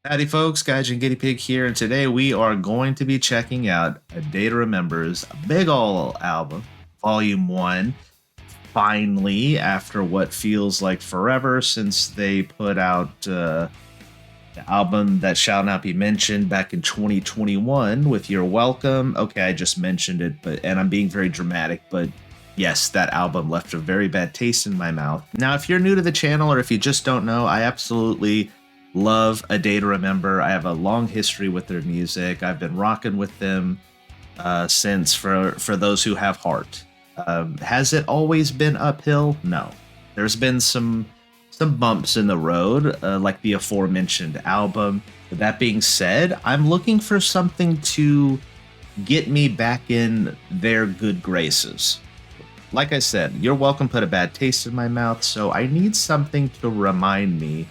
Howdy folks, Gaijin Guinea Pig here, and today we are going to be checking out A Day to Remember's big ol' album, Volume 1. Finally, after what feels like forever since they put out the album that shall not be mentioned back in 2021 with You're Welcome. Okay, I just mentioned it, and I'm being very dramatic, but yes, that album left a very bad taste in my mouth. Now, if you're new to the channel or if you just don't know, I absolutely love A Day to Remember. I have a long history with their music. I've been rocking with them since for those who have heart. Has it always been uphill? No. There's been some bumps in the road, like the aforementioned album. That being said, I'm looking for something to get me back in their good graces. Like I said, You're Welcome put a bad taste in my mouth, so I need something to remind me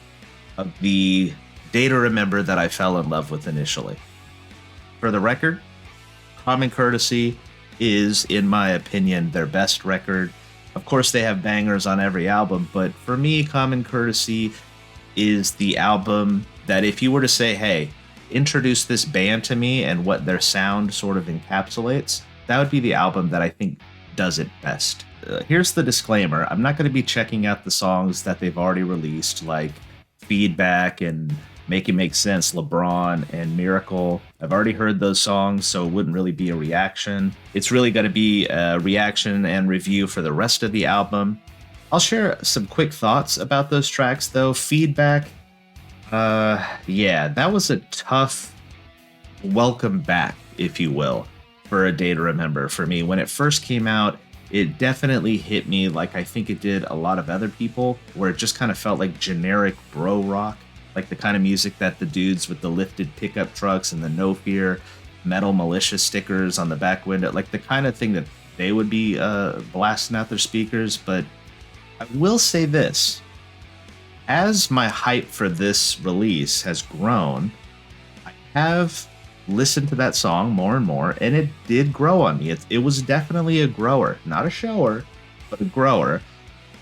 of the Day to Remember that I fell in love with initially. For the record, Common Courtesy is, in my opinion, their best record. Of course, they have bangers on every album, but for me, Common Courtesy is the album that if you were to say, hey, introduce this band to me and what their sound sort of encapsulates, that would be the album that I think does it best. Here's the disclaimer. I'm not going to be checking out the songs that they've already released, like Feedback and Make It Make Sense, LeBron, and Miracle. I've already heard those songs, so it wouldn't really be a reaction. It's really going to be a reaction and review for the rest of the album. I'll share some quick thoughts about those tracks, though. Feedback, yeah, that was a tough welcome back, if you will, for A Day to Remember for me. When it first came out, it definitely hit me like I think it did a lot of other people, where it just kind of felt like generic bro rock, like the kind of music that the dudes with the lifted pickup trucks and the No Fear Metal Militia stickers on the back window, like the kind of thing that they would be blasting out their speakers. But I will say this, as my hype for this release has grown, I have listened to that song more and more, and it did grow on me. It was definitely a grower, not a shower, but a grower.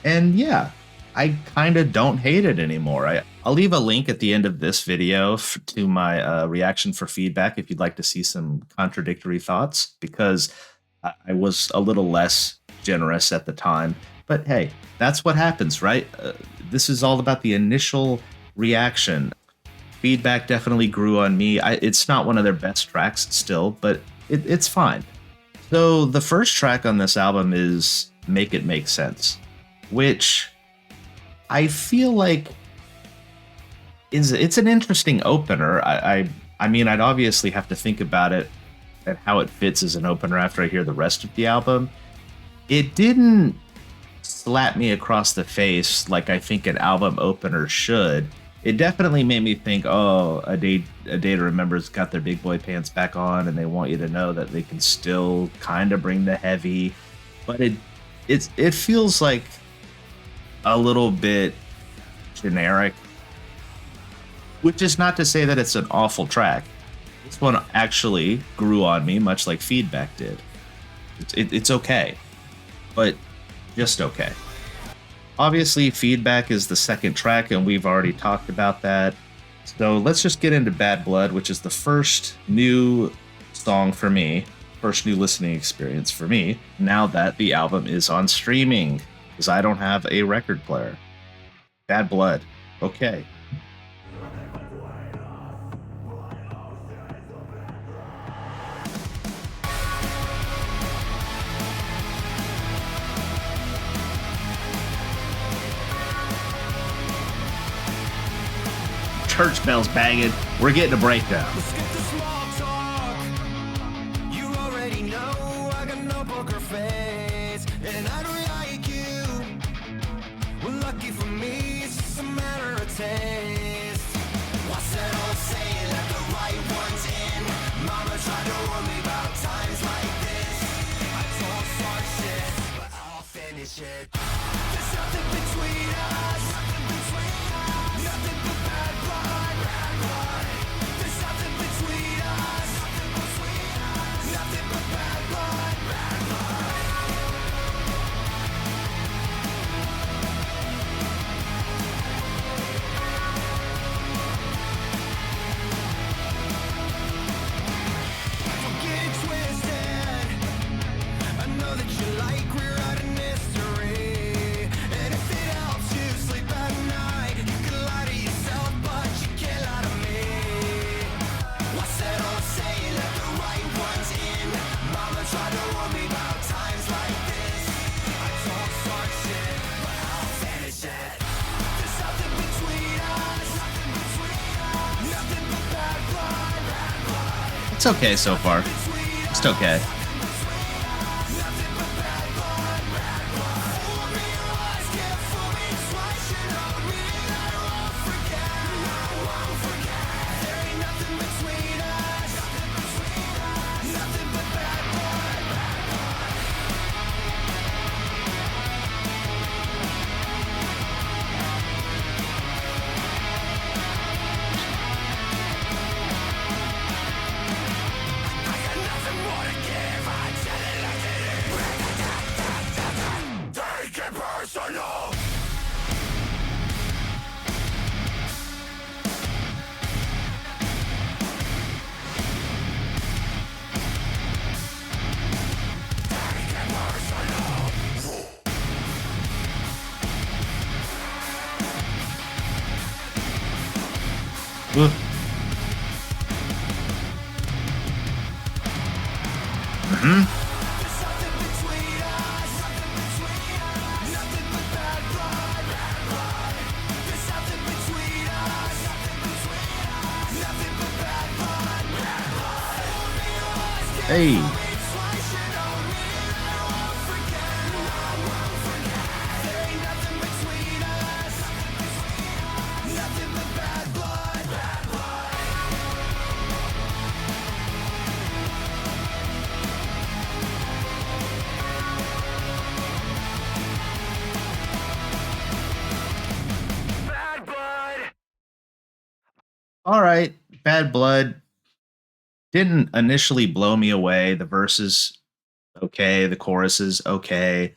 And yeah, I kind of don't hate it anymore. I'll leave a link at the end of this video to my reaction for Feedback if you'd like to see some contradictory thoughts, because I was a little less generous at the time. But hey, that's what happens, right? This is all about the initial reaction. Feedback definitely grew on me. It's not one of their best tracks still, but it's fine. So the first track on this album is Make It Make Sense, which I feel like it's an interesting opener. I mean, I'd obviously have to think about it and how it fits as an opener after I hear the rest of the album. It didn't slap me across the face like I think an album opener should. It definitely made me think, oh, a day to Remember's got their big boy pants back on, and they want you to know that they can still kind of bring the heavy, but it feels like a little bit generic, which is not to say that it's an awful track. This one actually grew on me, much like Feedback did. It's okay, but just okay. Obviously, Feedback is the second track, and we've already talked about that. So let's just get into Bad Blood, which is the first new song for me, first new listening experience for me, now that the album is on streaming, because I don't have a record player. Bad Blood. Okay. Church bells banging. We're getting a breakdown. Let's get the small talk. You already know I got no poker face, and I don't like you. Well, lucky for me, it's just a matter of taste. What's that old saying that the right one's in? Mama tried to warn me about times like this. I told start shit, but I'll finish it. There's nothing between us. Nothing but bad blood. There's nothing between us. Nothing but bad blood. It's okay so far. It's okay. Ooh. Mm-hmm. Hey. All right. Bad Blood didn't initially blow me away. The verses, okay. The choruses, okay.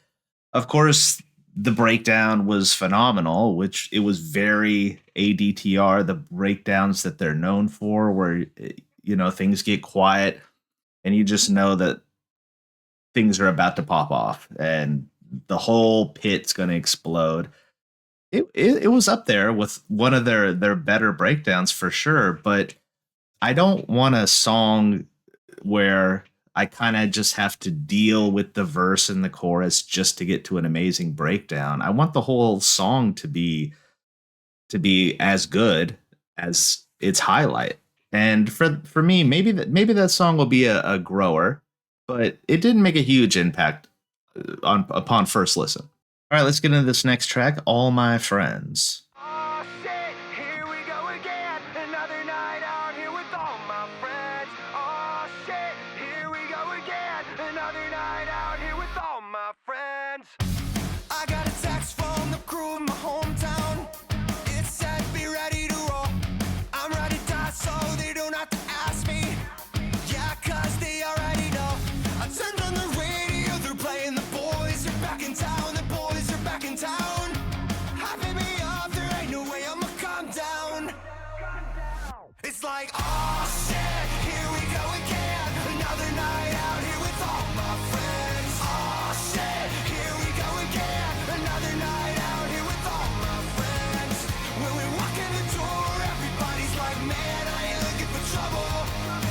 Of course, the breakdown was phenomenal, which it was very ADTR, the breakdowns that they're known for, where, things get quiet and you just know that things are about to pop off and the whole pit's going to explode. It was up there with one of their better breakdowns for sure, but I don't want a song where I kind of just have to deal with the verse and the chorus just to get to an amazing breakdown. I want the whole song to be as good as its highlight. And for me, maybe that song will be a grower, but it didn't make a huge impact upon first listen. All right, let's get into this next track, All My Friends. Oh shit, here we go again. Another night out here with all my friends. Oh shit, here we go again. Another night out here with all my friends. I got a text from the crew in my hometown. It said be ready to roll. I'm ready to die so they don't have to ask me. Yeah, cause they already know. I turned on the radio, they're playing The Boys are back in town. The boys are back in town. Hyping me up, there ain't no way I'ma calm down. It's like, oh shit, here we go again. Another night out here with all my friends. Oh shit, here we go again. Another night out here with all my friends. When we walk in the door, everybody's like, man, I ain't looking for trouble.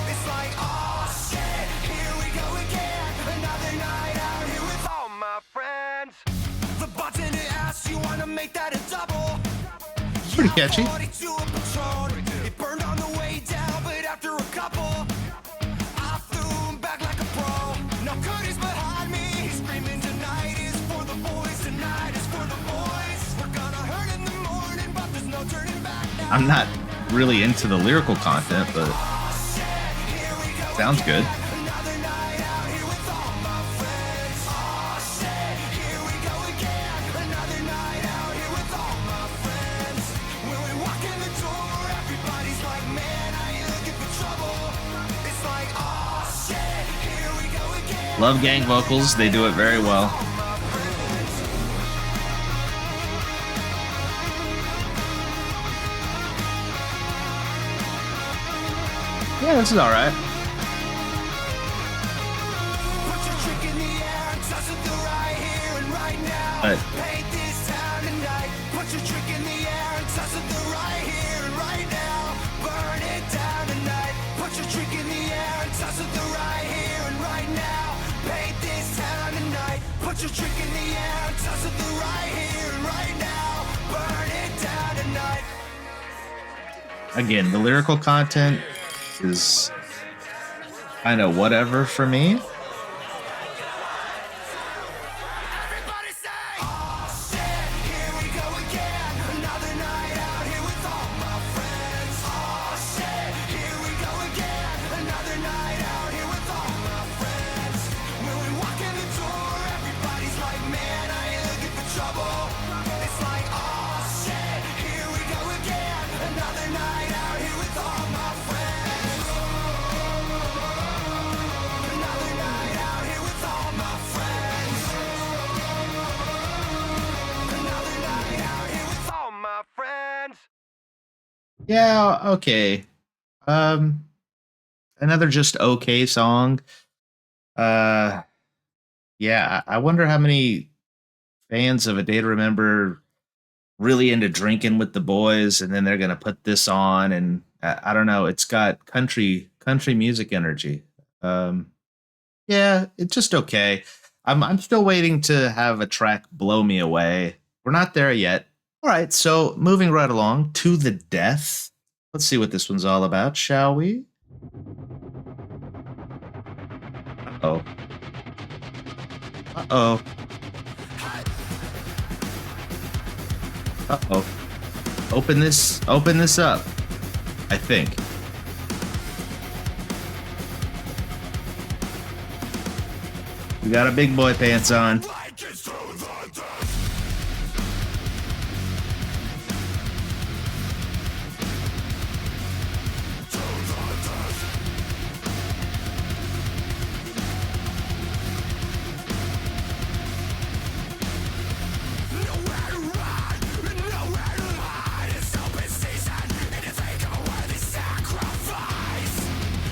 It's like, oh shit, here we go again. Another night out here with all my friends. The button it asks you wanna make that a double. Pretty catchy. It burned on the way down, but after a couple, I threw him back like a pro. Now Cody's behind me, he's screaming tonight is for the boys, tonight is for the boys. We're gonna hurt in the morning, but there's no turning back now. I'm not really into the lyrical content, but sounds good. Another night out here with all my friends. Oh shit, here we go again. Another night out here with all my friends. When we walk in the door, everybody's like, man, I ain't looking for trouble. It's like, oh shit, here we go again. Love gang vocals. They do it very well. Yeah, this is all right. Put your trick in the air and toss it through right here and right now. But Paint this town tonight. Put your trick in the air and toss it through right here and right now. Burn it down tonight. Put your trick in the air and toss it through right here and right now. Paint this town tonight. Put your trick in the air and toss it through right here and right now. Burn it down tonight. again, the lyrical content is kind of whatever for me. Everybody say, oh shit, here we go again. Another night out here with all my friends. Oh shit, here we go again. Another night out here with all my friends. When we walk in the door, everybody's like, man, I ain't looking for trouble. It's like, oh shit, here we go again. Another night out here with all my friends. Another night out here with all my friends. Another night out here with all my friends. Yeah, okay. Um, Another just okay song. Uh, yeah, I wonder how many fans of A Day to Remember really into drinking with the boys, and then they're gonna put this on, and I don't know. It's got country music energy. Um, yeah, it's just okay. I'm still waiting to have a track blow me away. We're not there yet. All right, so moving right along to the death. Let's see what this one's all about, shall we? Oh, oh, oh. Open this up. I think. We got a big boy pants on. Like it's to the death. Nowhere to run, nowhere to hide. It's open season, in the thick of a worthy sacrifice.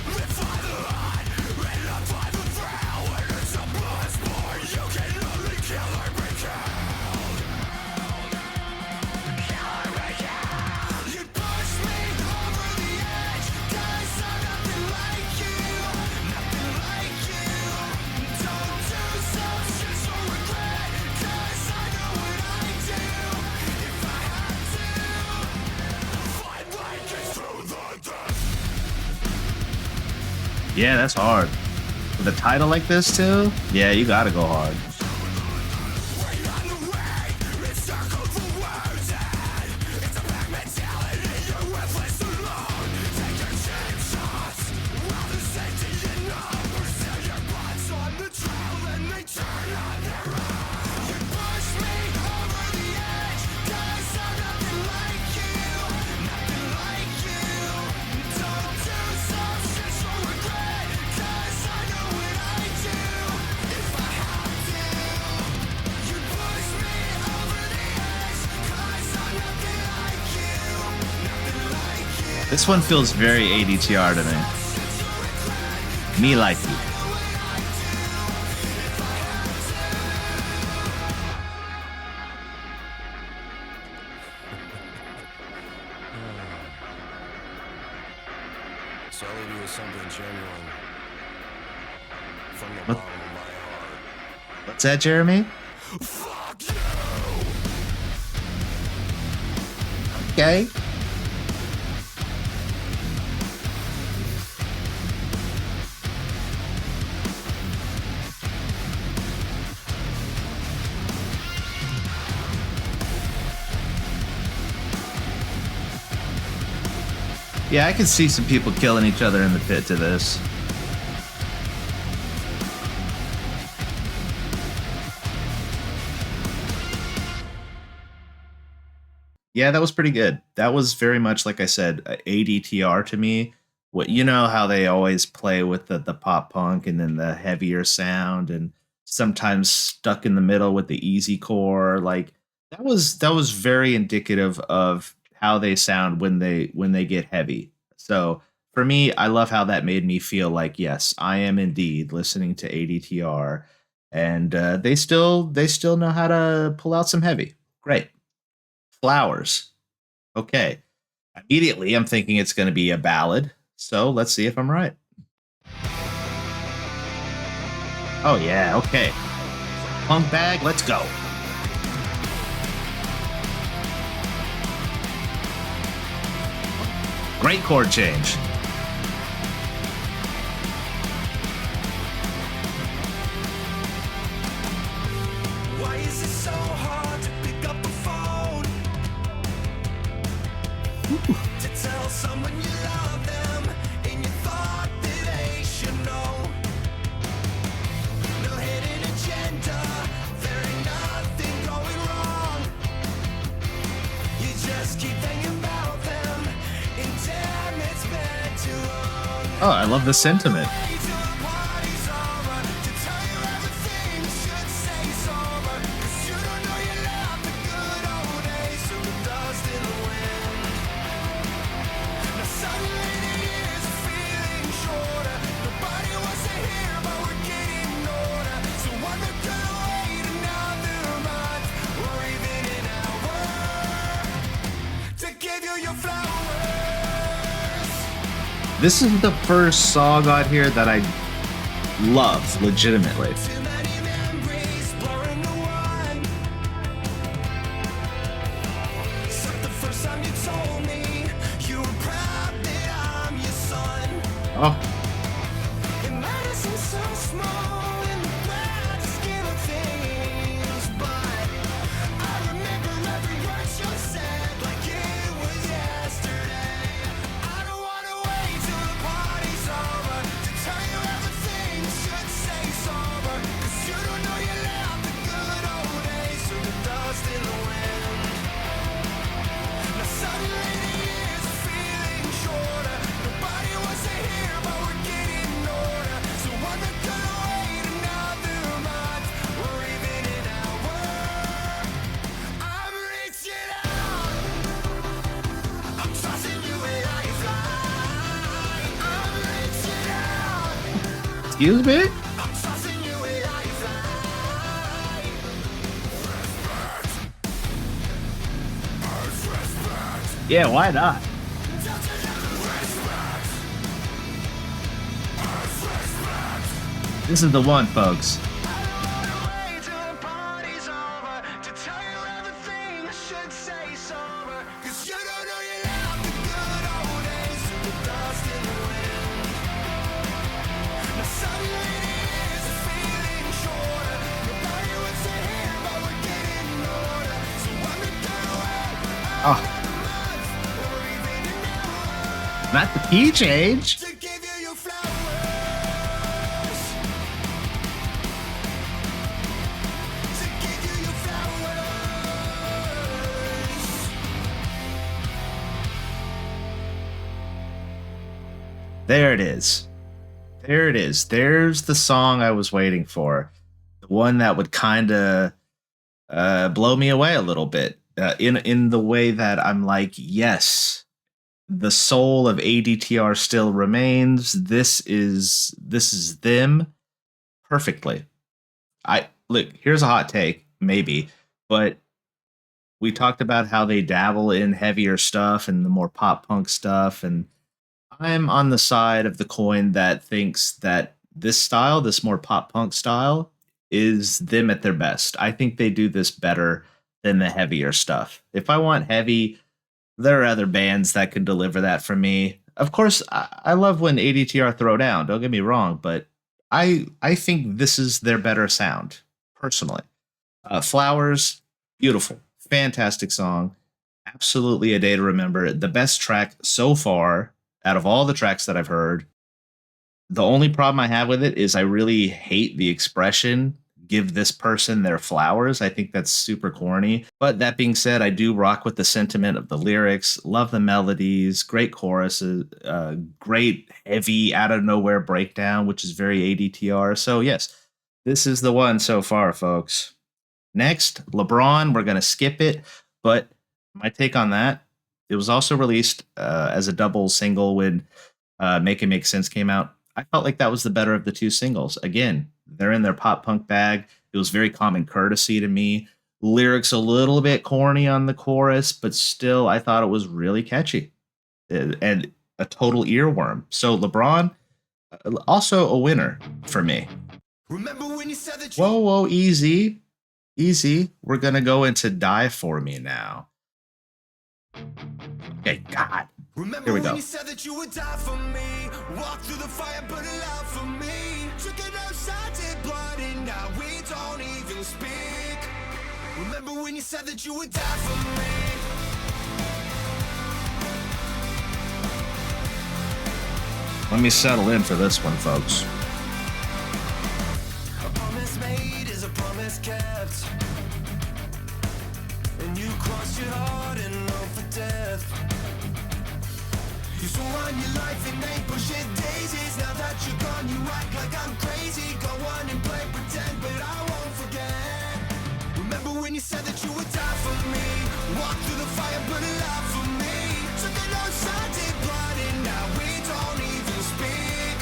Live for the hunt, and not by the thrill. When it's a blood sport, you can only kill or be killed. Kill or be killed. You push me over the edge, 'cause I'm nothing like you. Nothing like you. Don't do some shit so regret, 'cause I know what I do. If I had to fight like it's to the death. Yeah, that's hard. With a title like this too? Yeah, you gotta go hard. Wait on the way, it's circled for wounded. It's a pack mentality, you're worthless alone. Take your cheap shots, while the safety in numbers. Sell your butts on the trail and they turn on their own. You push me over the edge, 'cause I'm nothing like you. Nothing like you. Don't do some shit so regret, 'cause I know what I do. If I have to, you push me over the edge, 'cause I'm nothing like you. Nothing like you. This one feels very ADTR to me. Shit so regret, Me like you. I know what I do. If I have to. So I'll leave you with something genuine from the What- bottom of my heart. What's that, Jeremy? Fuck you! Okay. Yeah, I can see some people killing each other in the pit to this. Yeah, that was pretty good. That was very much like I said, ADTR to me. What you know how they always play with the pop punk and then the heavier sound and sometimes stuck in the middle with the easy core. Like that was very indicative of how they sound when they get heavy. So for me, I love how that made me feel like yes, I am indeed listening to ADTR, and they still know how to pull out some heavy. Great. Flowers. Okay. Immediately, I'm thinking it's going to be a ballad. So let's see if I'm right. Oh, yeah. Okay. Punk bag. Let's go. Great chord change. someone you love them, and you thought that they should know. No hidden agenda, there ain't nothing going wrong. You just keep thinking about them, and damn, it's been too long. Oh, I love the sentiment. Wait till the party's over to tell you everything you should say sober. 'Cause you don't know you love the good old days through the dust and the wind. Now suddenly the years are feeling shorter. Nobody wants to hear, but we're getting older. So I'm not gonna wait another month or even an hour to give you your flowers. This is the first song on here that I love legitimately. Too many memories blurring the one. So the first time you told me you were proud that I'm your son. Oh, It might have seemed so small in the grand scheme of things, but I remember every word you said like it was yesterday. I don't wanna wait till the party's over to tell you everything you should say sober. 'Cause you don't know you love the good old days through the dust and the wind. Now suddenly the years are feeling shorter. Nobody wants to hear, but we're getting older. So I'm not gonna wait another month or even an hour. I'm reaching out. I'm tossing you a lifeline. I'm reaching out. excuse me? I'm tossing you a lifeline. Yeah, why not? This is the one, folks. Wait till the party's over to tell you everything I should say sober. 'Cause you don't know you love the good old days through the dust and the wind. Now suddenly the years are feeling shorter. Nobody wants to hear, but we're getting older. So I'm not gonna wait Oh, a month or even an hour not the key change. to give you your flowers. To give you your flowers. There it is. There it is. There's the song I was waiting for. The one that would kind of blow me away a little bit. In the way that I'm like, yes, the soul of ADTR still remains. This is them perfectly. I look, here's a hot take, maybe, but we talked about how they dabble in heavier stuff and the more pop punk stuff, and I'm on the side of the coin that thinks that this style, this more pop punk style, is them at their best. I think they do this better than the heavier stuff. If I want heavy, there are other bands that can deliver that for me. Of course, I love when ADTR throw down. Don't get me wrong, but I think this is their better sound, personally. Flowers, beautiful, fantastic song. Absolutely a day to remember. The best track so far out of all the tracks that I've heard. The only problem I have with it is I really hate the expression, give this person their flowers. I think that's super corny. But that being said, I do rock with the sentiment of the lyrics, love the melodies, great choruses, great heavy out of nowhere breakdown, which is very ADTR. So yes, this is the one so far, folks. Next, LeBron, we're going to skip it. But my take on that, it was also released as a double single when Make It Make Sense came out. I felt like that was the better of the two singles. Again, they're in their pop punk bag. It was very common courtesy to me. Lyrics a little bit corny on the chorus, but still, I thought it was really catchy and a total earworm. So LeBron, also a winner for me. Remember when you said that you Whoa, easy. Easy. We're going to go into Die For Me now. Okay, God. Remember Here we when go. you said that you would die for me? Walk through the fire, burn it out for me. Took it outside, did blood, and now we don't even speak. Remember when you said that you would die for me? Let me settle in for this one, folks. A promise made is a promise kept. And you crossed your heart and hope for death. You swore on your life and they push it daisies. Now that you're gone, you act like I'm crazy. Go on and play pretend, but I won't forget. Remember when you said that you would die for me? Walk through the fire, burn alive for me. Took an outside, did blood, and now we don't even speak.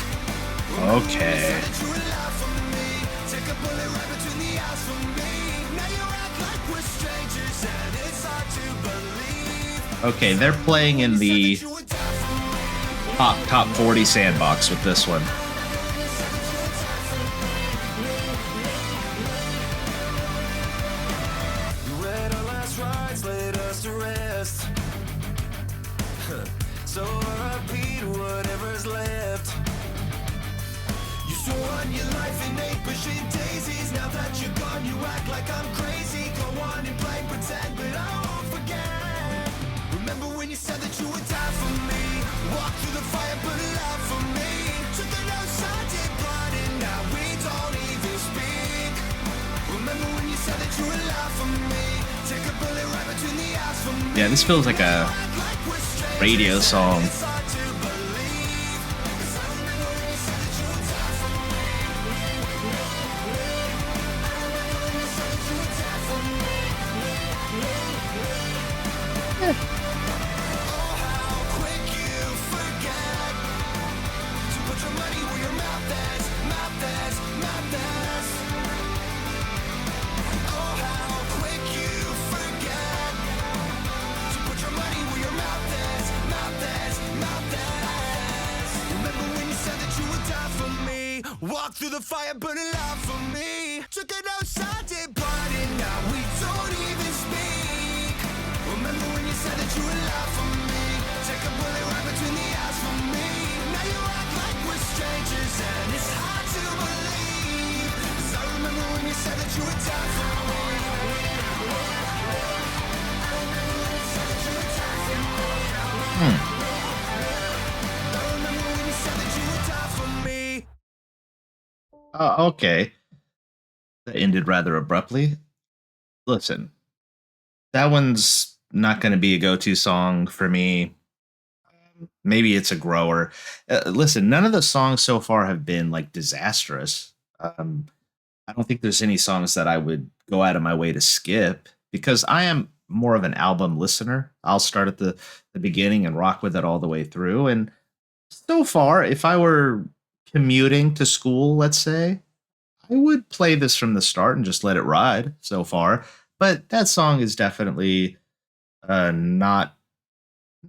Okay. Take a bullet right between the eyes for me. Now you act like we're strangers, and it's hard to believe. Okay, they're playing in the top 40 sandbox with this one. You read our last rides, laid us to rest. So repeat whatever's left. You swore on your life and ain't pushing daisies. Now that you're gone, you act like I'm crazy. Go on and play pretend, but I won't forget. Remember when you said that you would die for me? Walk through the fire, burn alive for me. Took the outside, did blood, and now we don't even speak. Remember when you said that you would lie for me? Take a bullet right between the eyes for me. Yeah, this feels like a radio song. It's hard to believe. 'Cause I remember when you said that you would die for me. I remember when you said that you would die for me. Oh, how quick you forget to put your money where your mouth is, mouth is, mouth is. Oh, how quick you forget to put your money where your mouth is, mouth is, mouth is. Remember when you said that you would die for me? Walk through the fire, burn alive for me. Took it outside, did blood, and now we don't even speak. Remember when you said that you would lie for me? Take a bullet right between the eyes for me. Now you act like we're strangers, and it's hard to believe. 'Cause I remember when you said that you would die for me. I remember when you said that you would die for me. I remember when you said that you would die for me. Okay. That ended rather abruptly. Listen, that one's not going to be a go-to song for me. Maybe it's a grower. Listen, none of the songs so far have been like disastrous. I don't think there's any songs that I would go out of my way to skip because I am more of an album listener. I'll start at the beginning and rock with it all the way through. And so far, if I were commuting to school, let's say, I would play this from the start and just let it ride so far. But that song is definitely not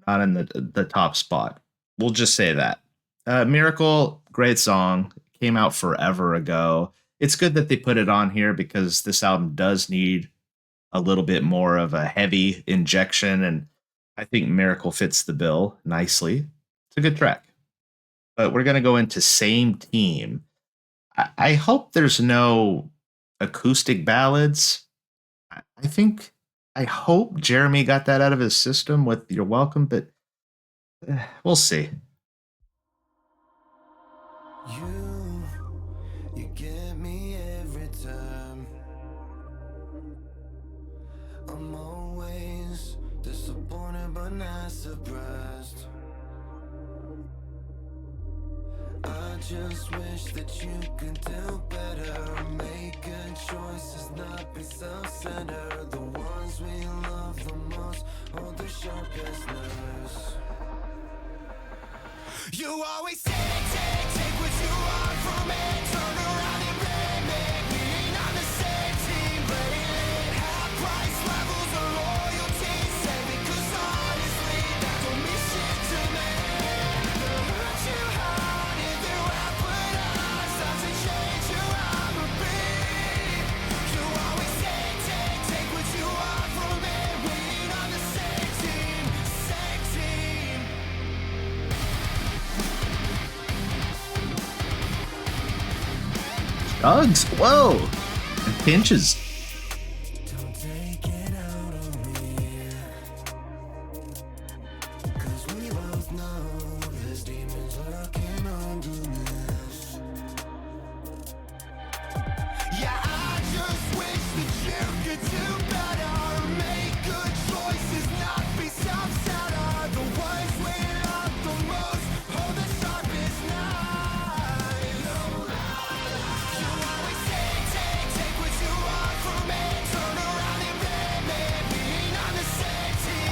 in the top spot. We'll just say that. Miracle, great song. Came out forever ago. It's good that they put it on here because this album does need a little bit more of a heavy injection, and I think Miracle fits the bill nicely. It's a good track. But we're gonna go into Same Team. I hope there's no acoustic ballads. I think I hope Jeremy got that out of his system with You're Welcome, but we'll see. You get me every time. I'm always disappointed but not surprised. I just wish that you could do better. Make good choices, not be self-centered. The ones we love the most hold the sharpest nerves. You always take what you want from it. Turn around and blame me. We ain't on the same team, but it ain't half price levels or loyalty. Say because honestly, that don't mean shit to me. It'll hurt you hard if you have put on. Start to change who I'ma be. You always take what you want from it. We ain't on the same team, same team. Dogs, whoa, and pinches. Don't take it out on me, 'cause we both know there's demons lurking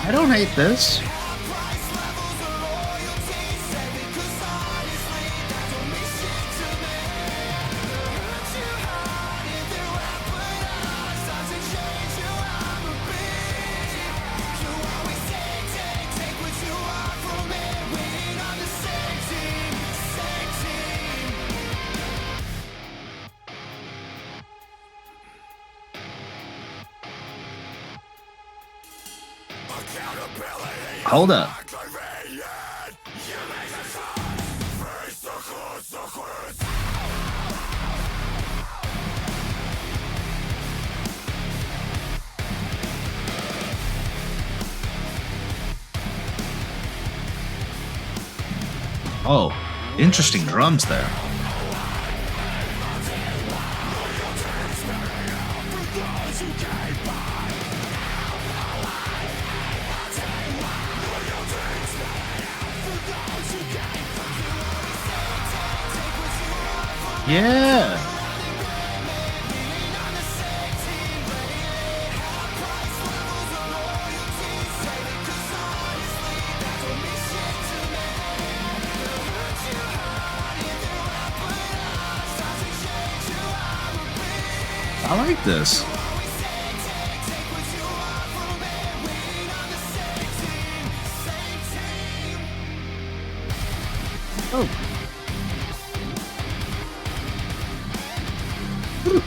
I don't hate this. Hold up. Oh, interesting drums there. Yeah. I like this. Oh. Whew.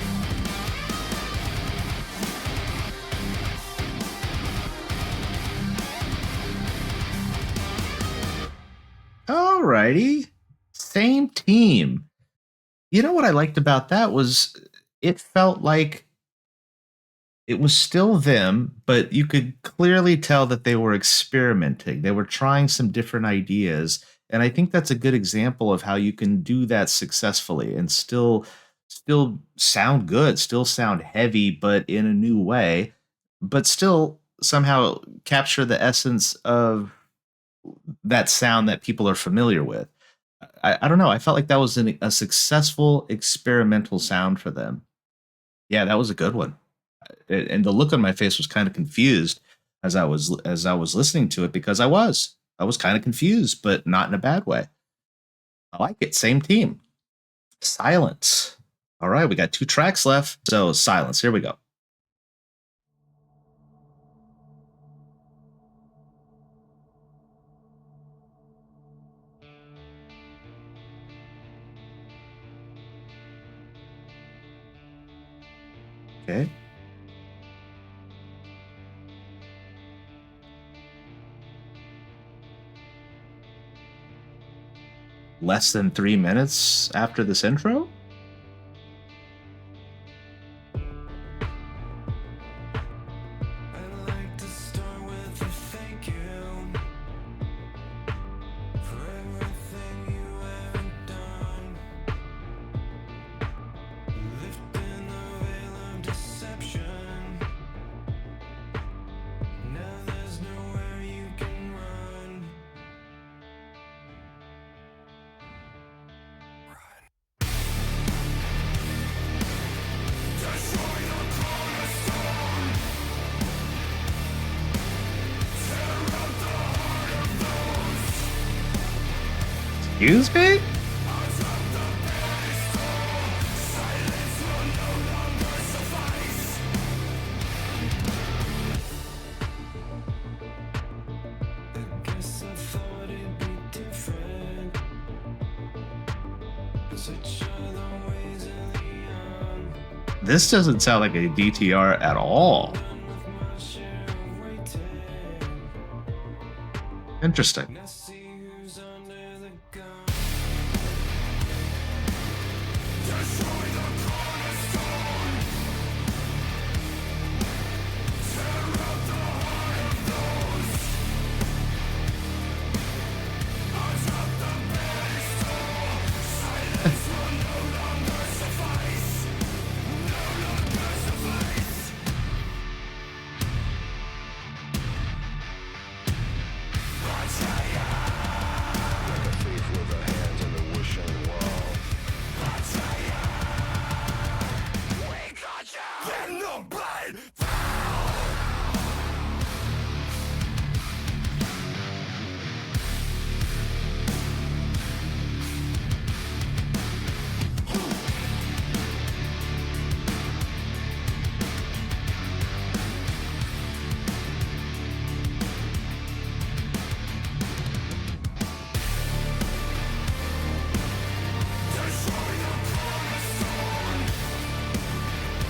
Alrighty. Same team. You know what I liked about that was it felt like it was still them, but you could clearly tell that they were experimenting. They were trying some different ideas. And I think that's a good example of how you can do that successfully and still sound good, still sound heavy, but in a new way, but still somehow capture the essence of that sound that people are familiar with. I don't know. I felt like that was a successful experimental sound for them. Yeah, that was a good one. And the look on my face was kind of confused as I was listening to it because I was kind of confused, but not in a bad way. I like it. Same team. Silence. All right, we got 2 tracks left. So silence. Here we go. Okay. Less than 3 minutes after this intro. I'd like to start with a thank you for everything you have done, lifting the veil of deception. Now there's nowhere you can run. Excuse me? I guess I thought it'd be different. Such are the ways of the young. This doesn't sound like a DTR at all. Done with my share of waiting. Interesting. Now see who's under the gun.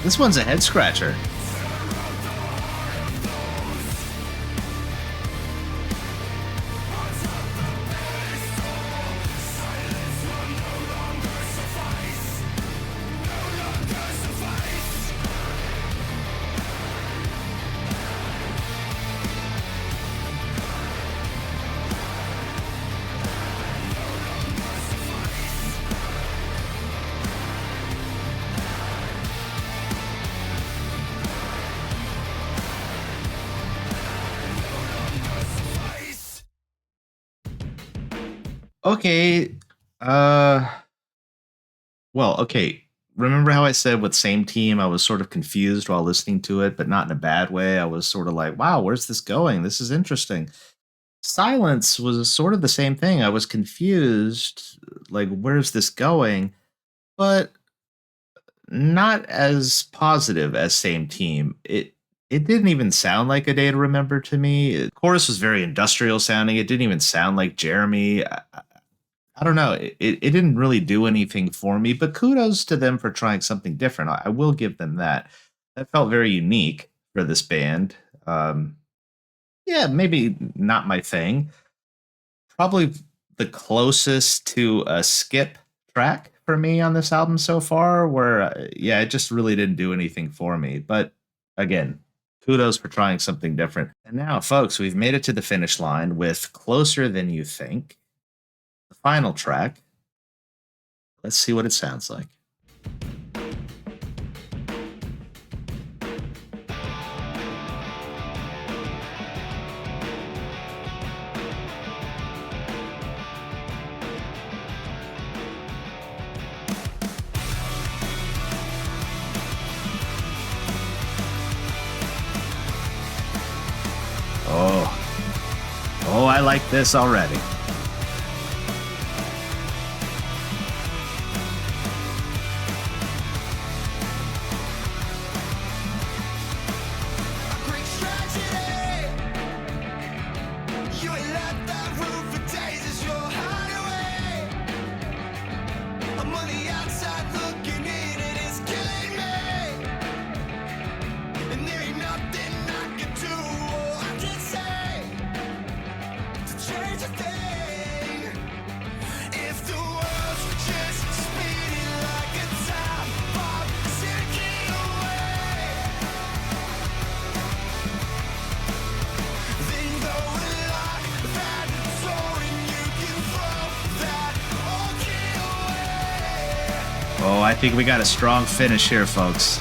This one's a head scratcher. Okay. Uh well, okay. Remember how I said with same team I was sort of confused while listening to it, but not in a bad way. I was sort of like, wow, where's this going? This is interesting. Silence was sort of the same thing. I was confused, like, where's this going? But not as positive as same team. It didn't even sound like a day to remember to me. Chorus was very industrial sounding. It didn't even sound like Jeremy. I don't know. It didn't really do anything for me, but kudos to them for trying something different. I will give them that. That felt very unique for this band. Yeah, maybe not my thing. Probably the closest to a skip track for me on this album so far, where, yeah, it just really didn't do anything for me. But again, kudos for trying something different. And now, folks, we've made it to the finish line with Closer Than You Think, the final track. Let's see what it sounds like. Oh, I like this already. Oh, I think we got a strong finish here, folks.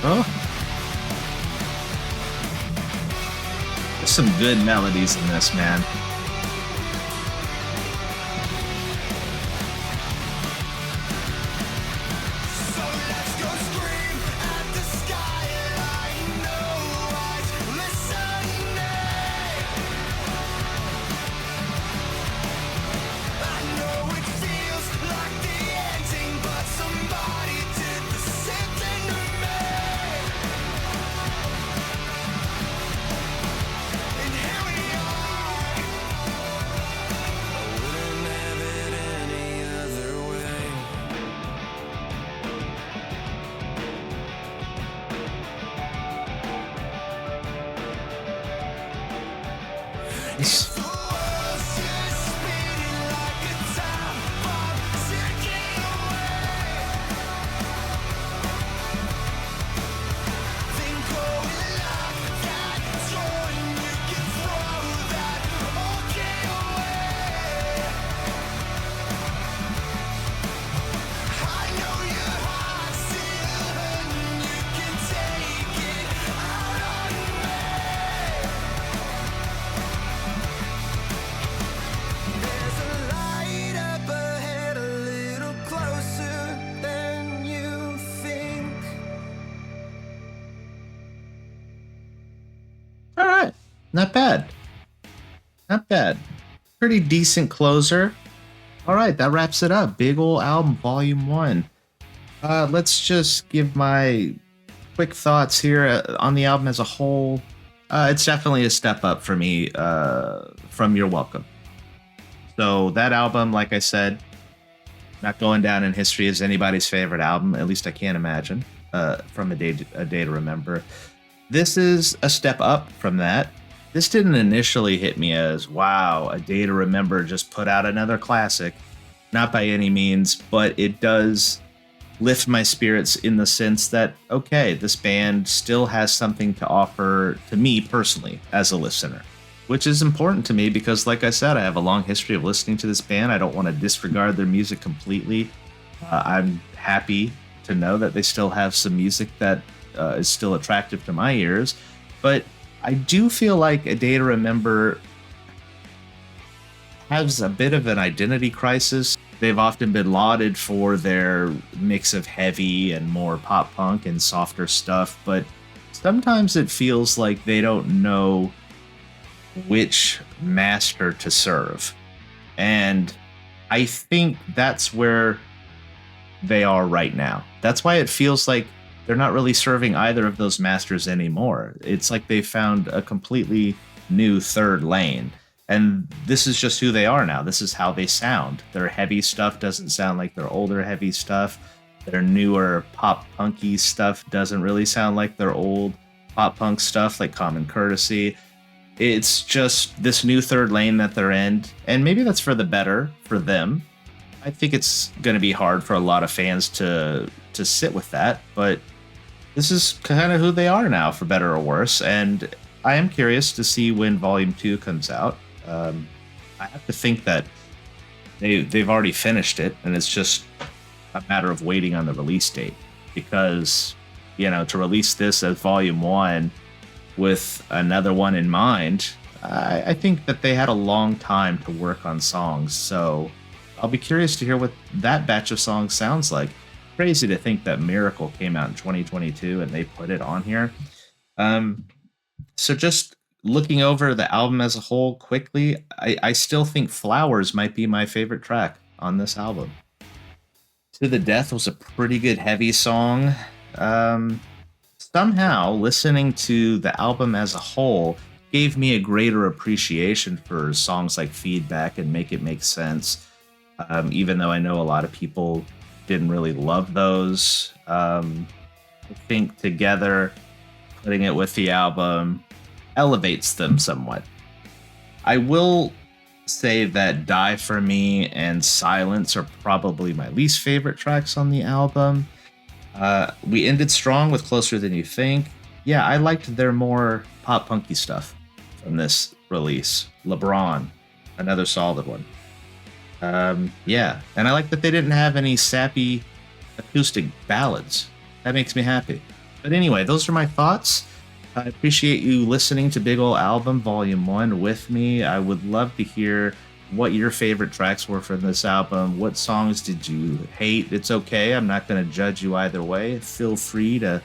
Oh. There's some good melodies in this, man. This- All right, not bad. Not bad. Pretty decent closer. All right, that wraps it up. Big ol' album, volume 1. Let's just give my quick thoughts here on the album as a whole. It's definitely a step up for me from You're Welcome. So that album, like I said, not going down in history as anybody's favorite album. At least I can't imagine. From a day to remember. This is a step up from that. This didn't initially hit me as, wow, A Day to Remember just put out another classic. Not by any means, but it does lift my spirits in the sense that, okay, this band still has something to offer to me personally as a listener, which is important to me because, like I said, I have a long history of listening to this band. I don't want to disregard their music completely. I'm happy to know that they still have some music that is still attractive to my ears, but I do feel like A Day to Remember has a bit of an identity crisis. They've often been lauded for their mix of heavy and more pop punk and softer stuff, but sometimes it feels like they don't know which master to serve. And I think that's where they are right now. That's why it feels like they're not really serving either of those masters anymore. It's like they found a completely new third lane. And this is just who they are now. This is how they sound. Their heavy stuff doesn't sound like their older heavy stuff. Their newer pop punky stuff doesn't really sound like their old pop punk stuff like Common Courtesy. It's just this new third lane that they're in. And maybe that's for the better for them. I think it's going to be hard for a lot of fans to sit with that, but this is kind of who they are now, for better or worse. And I am curious to see when Volume 2 comes out. I have to think that they've already finished it, and it's just a matter of waiting on the release date. Because, to release this as Volume 1 with another one in mind, I think that they had a long time to work on songs. So I'll be curious to hear what that batch of songs sounds like. Crazy to think that Miracle came out in 2022 and they put it on here. So just looking over the album as a whole quickly, I still think Flowers might be my favorite track on this album. To the Death was a pretty good heavy song. Somehow, listening to the album as a whole gave me a greater appreciation for songs like Feedback and Make It Make Sense, even though I know a lot of people didn't really love those. I think together, putting it with the album elevates them somewhat. I will say that Die For Me and Silence are probably my least favorite tracks on the album. We ended strong with Closer Than You Think. Yeah, I liked their more pop punky stuff from this release. LeBron, another solid one. Yeah, and I like that they didn't have any sappy acoustic ballads. That makes me happy. But anyway, those are my thoughts. I appreciate you listening to Big Ol' Album Volume 1 with me. I would love to hear what your favorite tracks were from this album. What songs did you hate? It's okay. I'm not going to judge you either way. Feel free to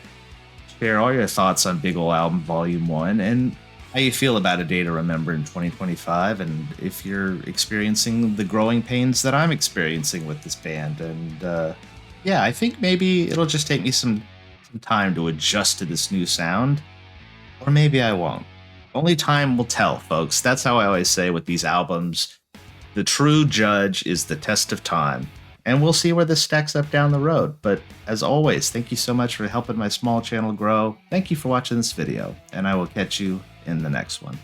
share all your thoughts on Big Ol' Album Volume 1 and how you feel about A Day to Remember in 2025, and if you're experiencing the growing pains that I'm experiencing with this band. And yeah, I think maybe it'll just take me some time to adjust to this new sound, or maybe I won't. Only time will tell, folks. That's how I always say with these albums. The true judge is the test of time, and we'll see where this stacks up down the road. But as always, thank you so much for helping my small channel grow. Thank you for watching this video, and I will catch you in the next one.